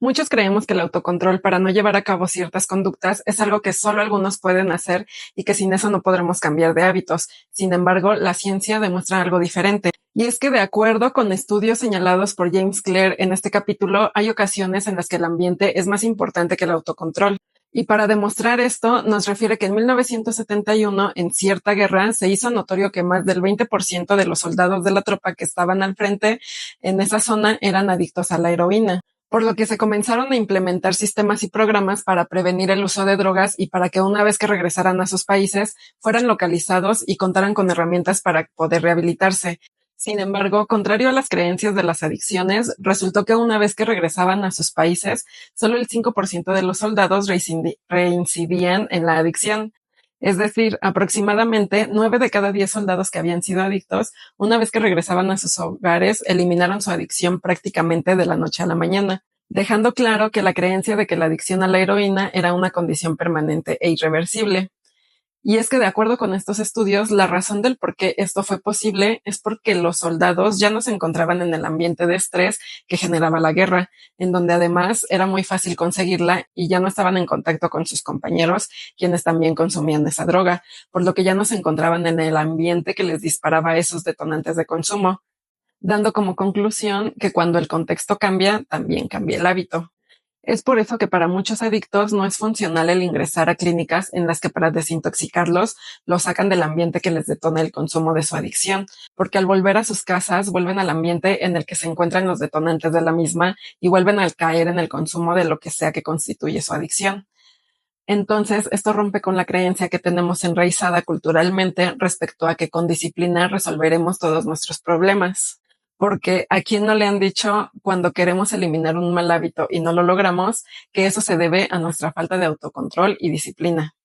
Muchos creemos que el autocontrol para no llevar a cabo ciertas conductas es algo que solo algunos pueden hacer y que sin eso no podremos cambiar de hábitos. Sin embargo, la ciencia demuestra algo diferente. Y es que de acuerdo con estudios señalados por James Clear en este capítulo, hay ocasiones en las que el ambiente es más importante que el autocontrol. Y para demostrar esto, nos refiere que en 1971, en cierta guerra, se hizo notorio que más del 20% de los soldados de la tropa que estaban al frente en esa zona eran adictos a la heroína, por lo que se comenzaron a implementar sistemas y programas para prevenir el uso de drogas y para que una vez que regresaran a sus países fueran localizados y contaran con herramientas para poder rehabilitarse. Sin embargo, contrario a las creencias de las adicciones, resultó que una vez que regresaban a sus países, solo el 5% de los soldados reincidían en la adicción. Es decir, aproximadamente 9 de cada 10 soldados que habían sido adictos, una vez que regresaban a sus hogares, eliminaron su adicción prácticamente de la noche a la mañana, dejando claro que la creencia de que la adicción a la heroína era una condición permanente e irreversible. Y es que de acuerdo con estos estudios, la razón del por qué esto fue posible es porque los soldados ya no se encontraban en el ambiente de estrés que generaba la guerra, en donde además era muy fácil conseguirla y ya no estaban en contacto con sus compañeros, quienes también consumían esa droga, por lo que ya no se encontraban en el ambiente que les disparaba esos detonantes de consumo, dando como conclusión que cuando el contexto cambia, también cambia el hábito. Es por eso que para muchos adictos no es funcional el ingresar a clínicas en las que para desintoxicarlos los sacan del ambiente que les detona el consumo de su adicción, porque al volver a sus casas vuelven al ambiente en el que se encuentran los detonantes de la misma y vuelven a caer en el consumo de lo que sea que constituye su adicción. Entonces, esto rompe con la creencia que tenemos enraizada culturalmente respecto a que con disciplina resolveremos todos nuestros problemas. Porque a quién no le han dicho cuando queremos eliminar un mal hábito y no lo logramos, que eso se debe a nuestra falta de autocontrol y disciplina.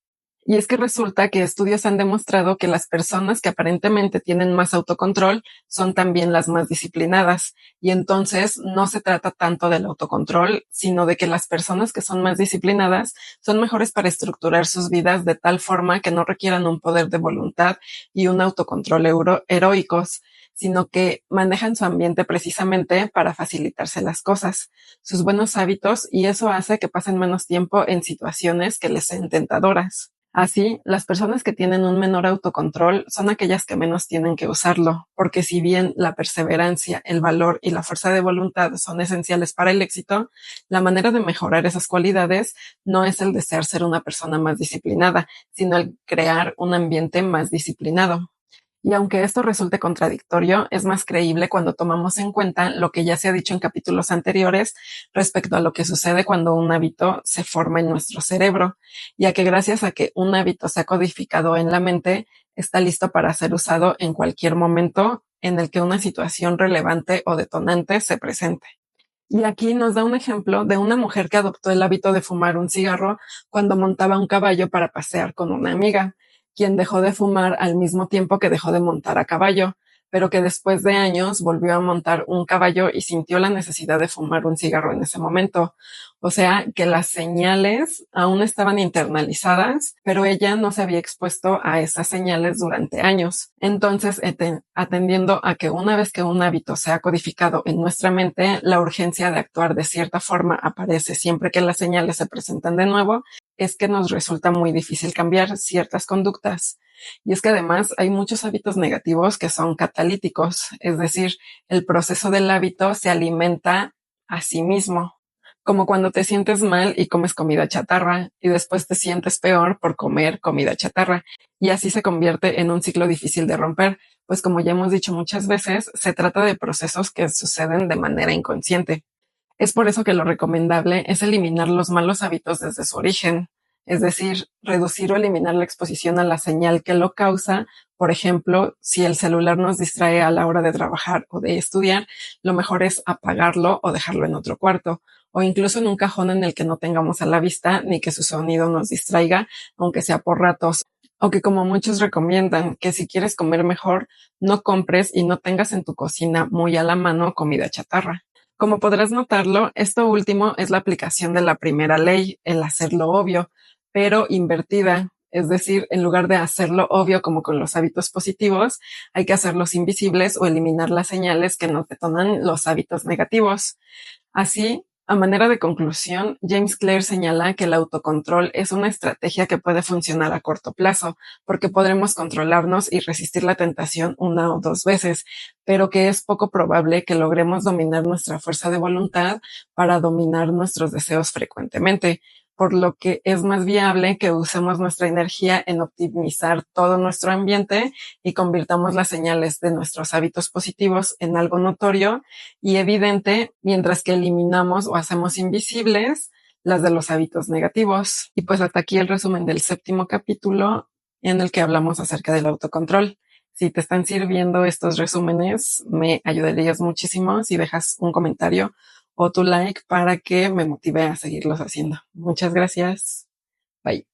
Y es que resulta que estudios han demostrado que las personas que aparentemente tienen más autocontrol son también las más disciplinadas. Y entonces no se trata tanto del autocontrol, sino de que las personas que son más disciplinadas son mejores para estructurar sus vidas de tal forma que no requieran un poder de voluntad y un autocontrol heroicos, sino que manejan su ambiente precisamente para facilitarse las cosas, sus buenos hábitos, y eso hace que pasen menos tiempo en situaciones que les sean tentadoras. Así, las personas que tienen un menor autocontrol son aquellas que menos tienen que usarlo, porque si bien la perseverancia, el valor y la fuerza de voluntad son esenciales para el éxito, la manera de mejorar esas cualidades no es el desear ser una persona más disciplinada, sino el crear un ambiente más disciplinado. Y aunque esto resulte contradictorio, es más creíble cuando tomamos en cuenta lo que ya se ha dicho en capítulos anteriores respecto a lo que sucede cuando un hábito se forma en nuestro cerebro, ya que gracias a que un hábito se ha codificado en la mente, está listo para ser usado en cualquier momento en el que una situación relevante o detonante se presente. Y aquí nos da un ejemplo de una mujer que adoptó el hábito de fumar un cigarro cuando montaba un caballo para pasear con una amiga, quien dejó de fumar al mismo tiempo que dejó de montar a caballo, pero que después de años volvió a montar un caballo y sintió la necesidad de fumar un cigarro en ese momento. O sea, que las señales aún estaban internalizadas, pero ella no se había expuesto a esas señales durante años. Entonces, atendiendo a que una vez que un hábito se ha codificado en nuestra mente, la urgencia de actuar de cierta forma aparece siempre que las señales se presentan de nuevo, es que nos resulta muy difícil cambiar ciertas conductas. Y es que además hay muchos hábitos negativos que son catalíticos, es decir, el proceso del hábito se alimenta a sí mismo, como cuando te sientes mal y comes comida chatarra y después te sientes peor por comer comida chatarra, y así se convierte en un ciclo difícil de romper, pues como ya hemos dicho muchas veces, se trata de procesos que suceden de manera inconsciente. Es por eso que lo recomendable es eliminar los malos hábitos desde su origen, es decir, reducir o eliminar la exposición a la señal que lo causa. Por ejemplo, si el celular nos distrae a la hora de trabajar o de estudiar, lo mejor es apagarlo o dejarlo en otro cuarto, o incluso en un cajón en el que no tengamos a la vista ni que su sonido nos distraiga, aunque sea por ratos. O que, como muchos recomiendan, que si quieres comer mejor, no compres y no tengas en tu cocina muy a la mano comida chatarra. Como podrás notarlo, esto último es la aplicación de la primera ley, el hacerlo obvio, pero invertida. Es decir, en lugar de hacerlo obvio como con los hábitos positivos, hay que hacerlos invisibles o eliminar las señales que nos detonan los hábitos negativos. Así, A manera de conclusión, James Clear señala que el autocontrol es una estrategia que puede funcionar a corto plazo, porque podremos controlarnos y resistir la tentación una o dos veces, pero que es poco probable que logremos dominar nuestra fuerza de voluntad para dominar nuestros deseos frecuentemente, por lo que es más viable que usemos nuestra energía en optimizar todo nuestro ambiente y convirtamos las señales de nuestros hábitos positivos en algo notorio y evidente, mientras que eliminamos o hacemos invisibles las de los hábitos negativos. Y pues hasta aquí el resumen del 7º capítulo en el que hablamos acerca del autocontrol. Si te están sirviendo estos resúmenes, me ayudarías muchísimo si dejas un comentario o tu like para que me motive a seguirlos haciendo. Muchas gracias. Bye.